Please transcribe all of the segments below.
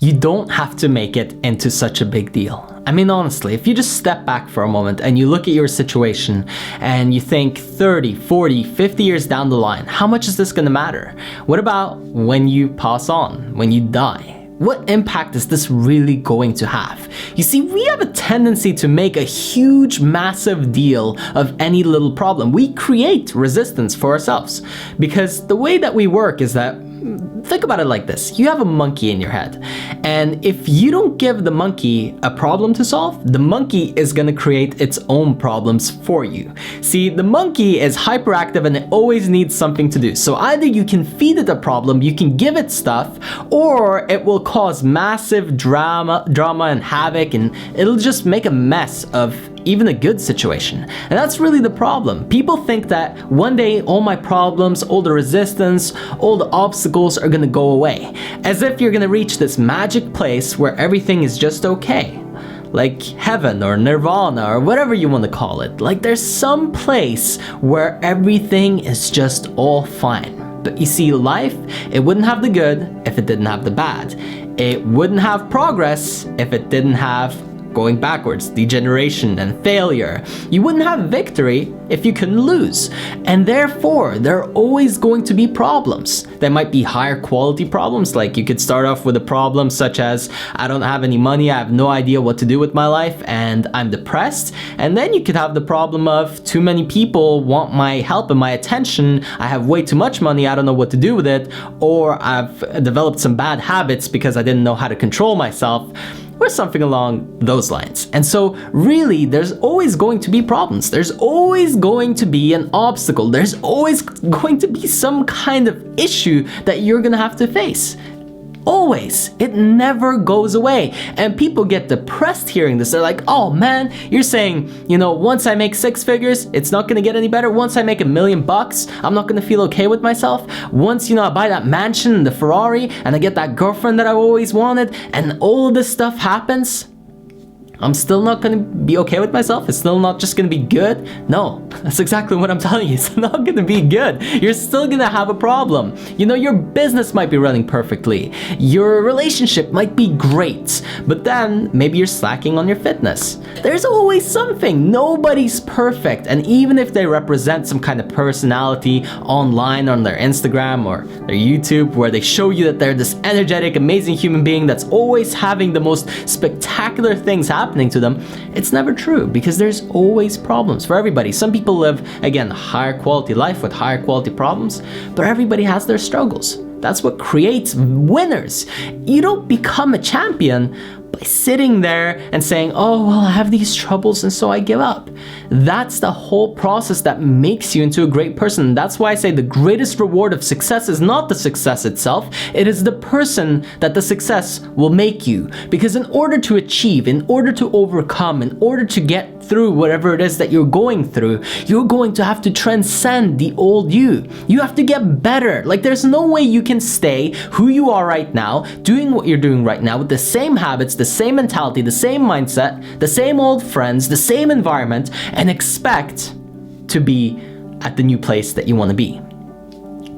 You don't have to make it into such a big deal. I mean, honestly, if you just step back for a moment and you look at your situation and you think 30, 40, 50 years down the line, how much is this gonna matter? What about when you pass on, when you die? What impact is this really going to have? You see, we have a tendency to make a huge, massive deal of any little problem. We create resistance for ourselves because the way that we work is that, think about it like this. You have a monkey in your head, and if you don't give the monkey a problem to solve, the monkey is gonna create its own problems for you. See, the monkey is hyperactive and it always needs something to do. So either you can feed it a problem, you can give it stuff, or it will cause massive drama and havoc, and it'll just make a mess of even a good situation. And that's really the problem. People think that one day all my problems, all the resistance, all the obstacles are gonna go away. As if you're gonna reach this magic place where everything is just okay. Like heaven or nirvana or whatever you want to call it. Like there's some place where everything is just all fine. But you see, life, it wouldn't have the good if it didn't have the bad. It wouldn't have progress if it didn't have going backwards, degeneration, and failure. You wouldn't have victory if you couldn't lose. And therefore, there are always going to be problems. There might be higher quality problems, like you could start off with a problem such as, I don't have any money, I have no idea what to do with my life, and I'm depressed. And then you could have the problem of too many people want my help and my attention, I have way too much money, I don't know what to do with it, or I've developed some bad habits because I didn't know how to control myself, or something along those lines. And so really, there's always going to be problems. There's always going to be an obstacle. There's always going to be some kind of issue that you're gonna have to face. Always. It never goes away. And people get depressed hearing this. They're like, oh man, you're saying, once I make 6 figures, it's not gonna get any better. Once I make $1 million, I'm not gonna feel okay with myself. Once, I buy that mansion and the Ferrari and I get that girlfriend that I've always wanted and all of this stuff happens, I'm still not gonna be okay with myself? It's still not just gonna be good? No, that's exactly what I'm telling you. It's not gonna be good. You're still gonna have a problem. Your business might be running perfectly. Your relationship might be great, but then maybe you're slacking on your fitness. There's always something. Nobody's perfect. And even if they represent some kind of personality online on their Instagram or their YouTube, where they show you that they're this energetic, amazing human being that's always having the most spectacular things happen to them, it's never true, because there's always problems for everybody. Some people live, again, higher quality life with higher quality problems, but everybody has their struggles. That's what creates winners. You don't become a champion by sitting there and saying, oh, well, I have these troubles and so I give up. That's the whole process that makes you into a great person. That's why I say the greatest reward of success is not the success itself. It is the person that the success will make you. Because in order to achieve, in order to overcome, in order to get through whatever it is that you're going through, you're going to have to transcend the old you. You have to get better. Like there's no way you can stay who you are right now, doing what you're doing right now with the same habits, the same mentality, the same mindset, the same old friends, the same environment, and expect to be at the new place that you want to be.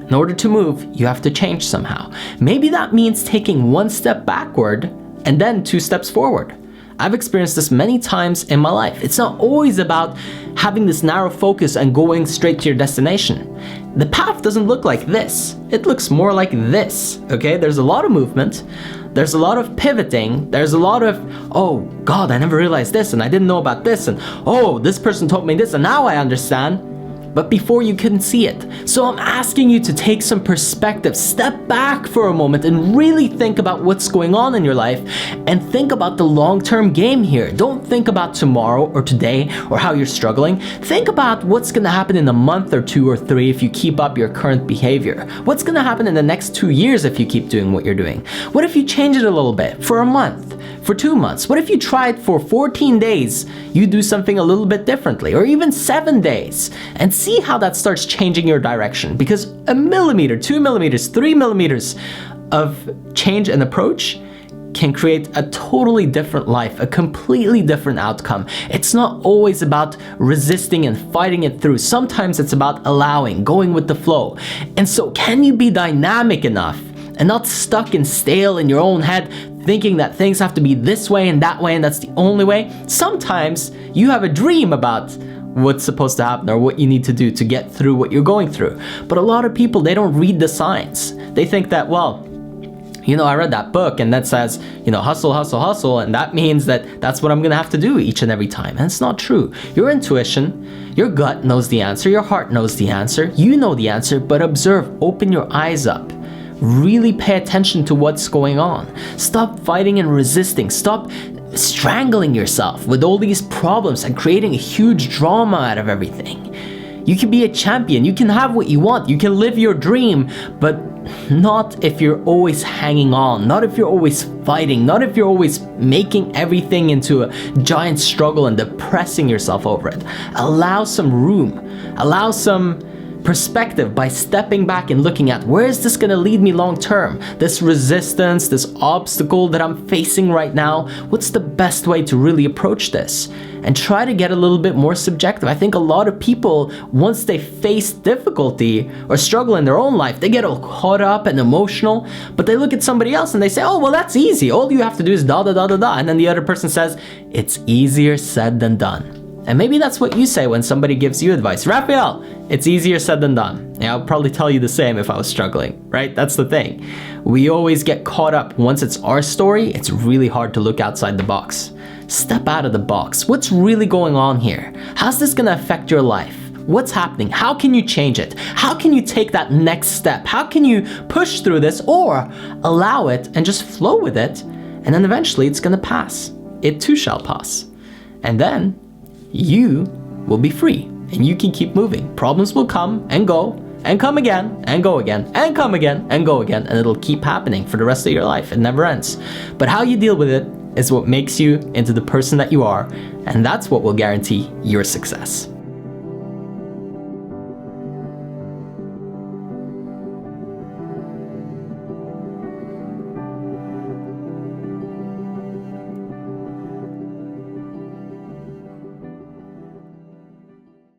In order to move, you have to change somehow. Maybe that means taking 1 step backward and then 2 steps forward. I've experienced this many times in my life. It's not always about having this narrow focus and going straight to your destination. The path doesn't look like this. It looks more like this, okay? There's a lot of movement. There's a lot of pivoting. There's a lot of, oh God, I never realized this and I didn't know about this, and oh, this person told me this and now I understand. But before you couldn't see it. So I'm asking you to take some perspective, step back for a moment and really think about what's going on in your life and think about the long-term game here. Don't think about tomorrow or today or how you're struggling. Think about what's gonna happen in a month or 2 or 3 if you keep up your current behavior. What's gonna happen in the next 2 years if you keep doing what you're doing? What if you change it a little bit for a month? For 2 months? What if you tried for 14 days, you do something a little bit differently, or even 7 days, and see how that starts changing your direction? Because 1 millimeter, 2 millimeters, 3 millimeters of change and approach can create a totally different life, a completely different outcome. It's not always about resisting and fighting it through. Sometimes it's about allowing, going with the flow. And so can you be dynamic enough and not stuck and stale in your own head, thinking that things have to be this way and that way and that's the only way. Sometimes you have a dream about what's supposed to happen or what you need to do to get through what you're going through. But a lot of people, they don't read the signs. They think that, well, I read that book and that says, hustle, hustle, hustle, and that means that that's what I'm gonna have to do each and every time. And it's not true. Your intuition, your gut knows the answer, your heart knows the answer, you know the answer, but observe, open your eyes up. Really pay attention to what's going on. Stop fighting and resisting. Stop strangling yourself with all these problems and creating a huge drama out of everything. You can be a champion. You can have what you want. You can live your dream, but not if you're always hanging on, not if you're always fighting, not if you're always making everything into a giant struggle and depressing yourself over it. Allow some room. Allow some perspective by stepping back and looking at, where is this going to lead me long term? This resistance, this obstacle that I'm facing right now, what's the best way to really approach this? And try to get a little bit more subjective. I think a lot of people, once they face difficulty or struggle in their own life, they get all caught up and emotional, but they look at somebody else and they say, oh, well, that's easy. All you have to do is da da da da da. And then the other person says, it's easier said than done. And maybe that's what you say when somebody gives you advice. Raphael, it's easier said than done. Yeah, I'll probably tell you the same if I was struggling, right? That's the thing. We always get caught up. Once it's our story, it's really hard to look outside the box. Step out of the box. What's really going on here? How's this gonna affect your life? What's happening? How can you change it? How can you take that next step? How can you push through this or allow it and just flow with it? And then eventually it's gonna pass. It too shall pass. And then you will be free and you can keep moving. Problems will come and go and come again and go again and come again and go again, and it'll keep happening for the rest of your life. It never ends. But how you deal with it is what makes you into the person that you are, and that's what will guarantee your success.